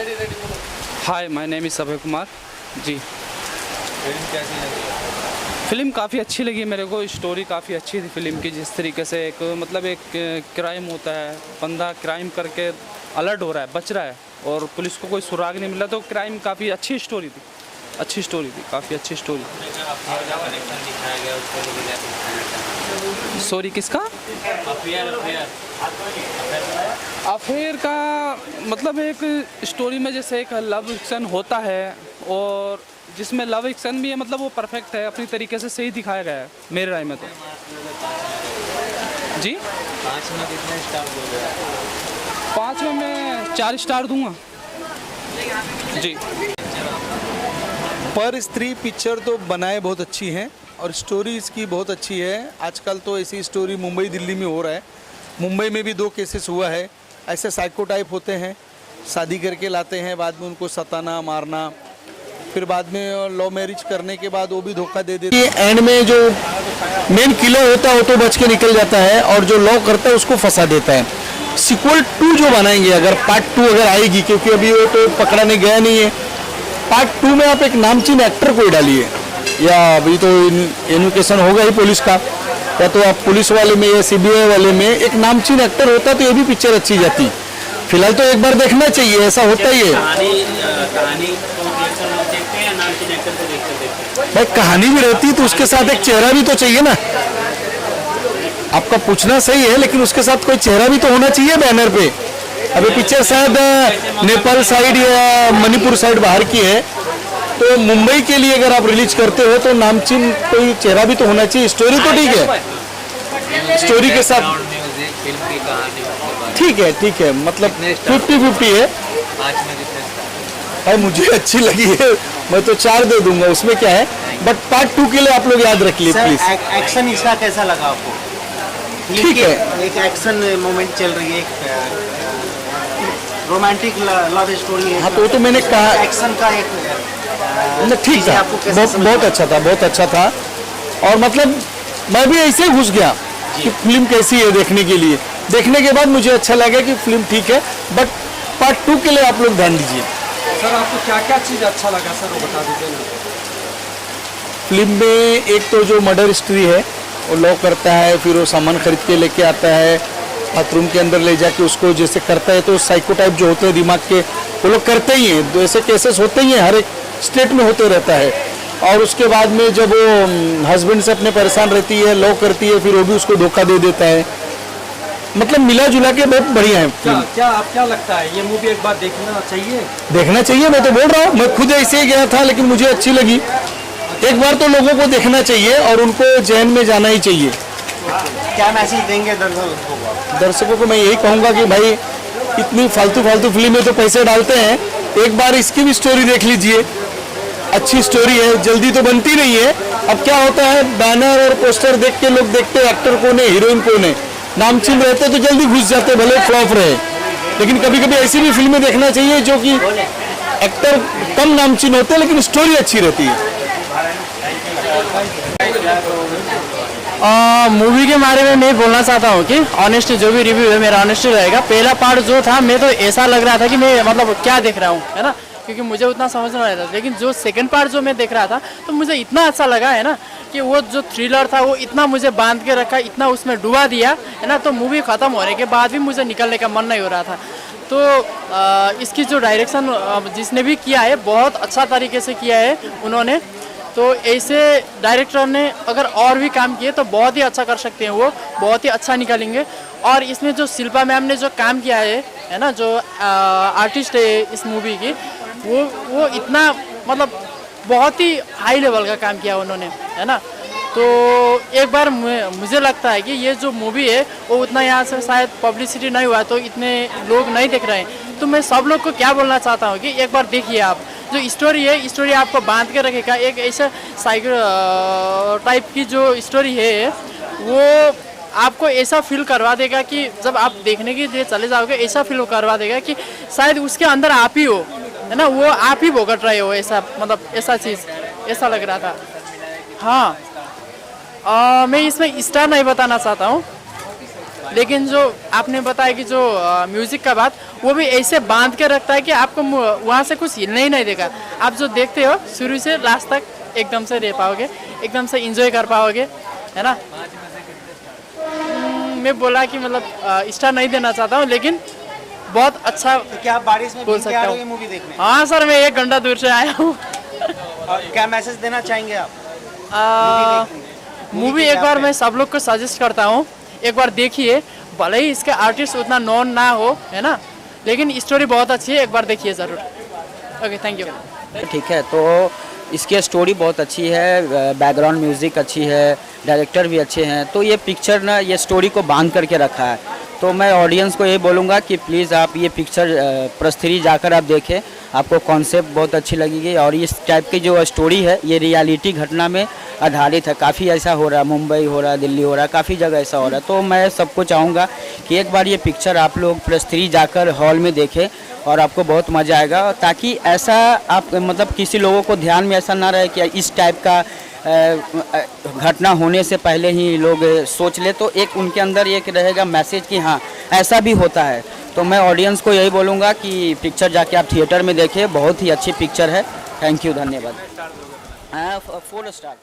Hi, my name is Abhay Kumar ji. Film कैसी है? Film काफ़ी अच्छी लगी मेरे को। स्टोरी काफ़ी अच्छी थी फ़िल्म की। जिस तरीके से एक मतलब एक क्राइम होता है, बंदा क्राइम करके अलर्ट हो रहा है, बच रहा है और पुलिस को कोई सुराग नहीं मिला, तो क्राइम काफ़ी अच्छी स्टोरी थी। अच्छी स्टोरी थी, काफ़ी अच्छी स्टोरी। सॉरी, किसका? अफेयर का मतलब एक स्टोरी में जैसे एक लव एक्शन होता है और जिसमें लव एक्शन भी है, मतलब वो परफेक्ट है, अपनी तरीके से सही दिखाया गया है मेरे राय में तो। जी 5 में कितने स्टार दोगे? 5 में मैं 4 स्टार दूंगा जी। पर स्त्री पिक्चर तो बनाए बहुत अच्छी हैं और स्टोरी इसकी बहुत अच्छी है। आजकल तो ऐसी स्टोरी मुंबई दिल्ली में हो रहा है। मुंबई में भी 2 केसेस हुआ है। ऐसे साइको टाइप होते हैं, शादी करके लाते हैं, बाद में उनको सताना मारना, फिर बाद में लव मैरिज करने के बाद वो भी धोखा दे देते हैं। एंड में जो मेन किलर होता है वो तो बच के निकल जाता है और जो लव करता है उसको फंसा देता है। सीक्वल 2 जो बनाएंगे, अगर पार्ट 2 अगर आएगी, क्योंकि अभी वो तो पकड़ाने गया नहीं है, पार्ट 2 में आप एक नामचीन एक्टर को डालिए, या अभी तो इन्विकेशन होगा ही पुलिस का, या तो आप पुलिस वाले में या सीबीआई वाले में एक नामचीन एक्टर होता तो ये भी पिक्चर अच्छी जाती। फिलहाल तो एक बार देखना चाहिए, ऐसा होता ही है भाई। कहानी भी रहती तो उसके साथ एक चेहरा भी तो चाहिए ना। आपका पूछना सही है, लेकिन उसके साथ कोई चेहरा भी तो होना चाहिए बैनर पे। अभी पिक्चर शायद नेपाल साइड या मणिपुर साइड बाहर की है, तो मुंबई के लिए अगर आप रिलीज करते हो तो नामचीन कोई चेहरा भी तो होना चाहिए। स्टोरी तो ठीक है, स्टोरी के साथ ठीक है, मतलब 50-50 है। भाई मुझे अच्छी लगी है, मैं तो 4 दे दूंगा, उसमें क्या है। बट पार्ट 2 के लिए आप लोग याद रख लीजिए प्लीज। एक्शन इसका कैसा लगा आपको? ठीक है, एक एक्शन मोमेंट चल रही है, एक रोमांटिक लव स्टोरी है। हाँ तो मैंने कहा एक्शन का एक ठीक था, बहुत अच्छा था। और मतलब मैं भी ऐसे घुस गया कि फिल्म कैसी है देखने के लिए। देखने के बाद मुझे अच्छा लगा कि फिल्म ठीक है, बट पार्ट 2 के लिए आप लोग ध्यान दीजिए। सर आपको क्या क्या चीज़ अच्छा लगा सर, वो बता दीजिए ना। फिल्म में एक तो जो मर्डर हिस्ट्री है, वो लॉ करता है, फिर वो सामान खरीद के लेके आता है, बाथरूम के अंदर ले जाके उसको जैसे करता है, तो साइको टाइप जो होते हैं दिमाग के, वो लोग करते ही हैं। तो ऐसे केसेस होते ही हैं, हर एक स्टेट में होते रहता है। और उसके बाद में जब वो हस्बैंड से अपने परेशान रहती है, लॉ करती है, फिर वो भी उसको धोखा दे देता है। मतलब मिला जुला के बहुत बढ़िया है। क्या लगता है, ये मूवी एक बार देखना चाहिए? देखना चाहिए, मैं तो बोल रहा हूँ। मैं खुद ऐसे ही गया था, लेकिन मुझे अच्छी लगी। एक बार तो लोगों को देखना चाहिए और उनको जहन में जाना ही चाहिए। क्या मैसेज देंगे दर्शकों को मैं यही कहूँगा कि भाई इतनी फालतू फिल्में तो पैसे डालते हैं, एक बार इसकी भी स्टोरी देख लीजिए। अच्छी स्टोरी है, जल्दी तो बनती नहीं है। अब क्या होता है, बैनर और पोस्टर देख के लोग देखते हैं एक्टर कौन है, हीरोइन कौन है, नामचीन रहते तो जल्दी घुस जाते, भले फ्लॉप रहे। लेकिन कभी कभी ऐसी भी फिल्में देखना चाहिए जो कि एक्टर कम नामचीन होते हैं लेकिन स्टोरी अच्छी रहती है। मूवी के बारे में मैं बोलना चाहता हूँ कि ऑनेस्ट जो भी रिव्यू है मेरा ऑनेस्ट रहेगा। पहला पार्ट जो था, मैं तो ऐसा लग रहा था कि मैं मतलब क्या देख रहा हूँ, है ना, क्योंकि मुझे उतना समझ नहीं आया था। लेकिन जो सेकंड पार्ट जो मैं देख रहा था, तो मुझे इतना अच्छा लगा, है ना, कि वो जो थ्रिलर था वो इतना मुझे बांध के रखा, इतना उसमें डुबा दिया, है ना। तो मूवी ख़त्म होने के बाद भी मुझे निकलने का मन नहीं हो रहा था। तो इसकी जो डायरेक्शन जिसने भी किया है, बहुत अच्छा तरीके से किया है उन्होंने। तो ऐसे डायरेक्टर ने अगर और भी काम किए तो बहुत ही अच्छा कर सकते हैं, वो बहुत ही अच्छा निकालेंगे। और इसमें जो शिल्पा मैम ने जो काम किया है ना, जो आर्टिस्ट है इस मूवी की, वो इतना मतलब बहुत ही हाई लेवल का काम किया उन्होंने, है ना। तो एक बार मुझे लगता है कि ये जो मूवी है वो उतना यहाँ से शायद पब्लिसिटी नहीं हुआ, तो इतने लोग नहीं देख रहे हैं। तो मैं सब लोग को क्या बोलना चाहता हूँ कि एक बार देखिए आप। जो स्टोरी आपको बांध के रखेगा, एक ऐसा साइको टाइप की जो स्टोरी है, वो आपको ऐसा फील करवा देगा कि जब आप देखने के लिए चले जाओगे, ऐसा फील करवा देगा कि शायद उसके अंदर आप ही हो, है ना, वो आप ही भुगत रहे हो, ऐसा मतलब ऐसा चीज़ ऐसा लग रहा था। हाँ, मैं इसमें स्टार नहीं बताना चाहता हूँ, लेकिन जो आपने बताया कि जो म्यूजिक का बात, वो भी ऐसे बांध के रखता है कि आपको वहाँ से कुछ हिलने ही नहीं देगा। आप जो देखते हो शुरू से लास्ट तक एकदम से रह पाओगे, एकदम से इंजॉय कर पाओगे, है ना। मैं बोला कि मतलब स्टार नहीं देना चाहता हूँ, लेकिन बहुत अच्छा तो क्या आप बारिश में बोल भीग के आ सकता रहे हो हूँ। ये मूवी देखने? हाँ सर, मैं 1 घंटा दूर से आया हूँ। और क्या मैसेज देना चाहेंगे आप? मूवी एक बार मैं सब लोग को सजेस्ट करता हूँ, एक बार देखिए। भले ही इसके आर्टिस्ट उतना नॉन ना हो, है ना, लेकिन स्टोरी बहुत अच्छी है, एक बार देखिए ज़रूर। Okay, thank you. ठीक है, तो इसकी स्टोरी बहुत अच्छी है, बैकग्राउंड म्यूज़िक अच्छी है, डायरेक्टर भी अच्छे हैं, तो ये पिक्चर ना ये स्टोरी को बांध करके रखा है। तो मैं ऑडियंस को ये बोलूँगा कि प्लीज़ आप ये पिक्चर प्रस्थरी जाकर आप देखें, आपको कॉन्सेप्ट बहुत अच्छी लगेगी। और इस टाइप की जो स्टोरी है ये रियलिटी घटना में आधारित है। काफ़ी ऐसा हो रहा है, मुंबई हो रहा है, दिल्ली हो रहा है, काफ़ी जगह ऐसा हो रहा है। तो मैं सबको चाहूँगा कि एक बार ये पिक्चर आप लोग प्रस्थरी जाकर हॉल में देखें और आपको बहुत मज़ा आएगा, ताकि ऐसा आप मतलब किसी लोगों को ध्यान में ऐसा ना रहे कि इस टाइप का घटना होने से पहले ही लोग सोच ले, तो एक उनके अंदर एक रहेगा मैसेज कि हाँ ऐसा भी होता है। तो मैं ऑडियंस को यही बोलूँगा कि पिक्चर जाके आप थिएटर में देखें, बहुत ही अच्छी पिक्चर है। थैंक यू, धन्यवाद। 4 स्टार।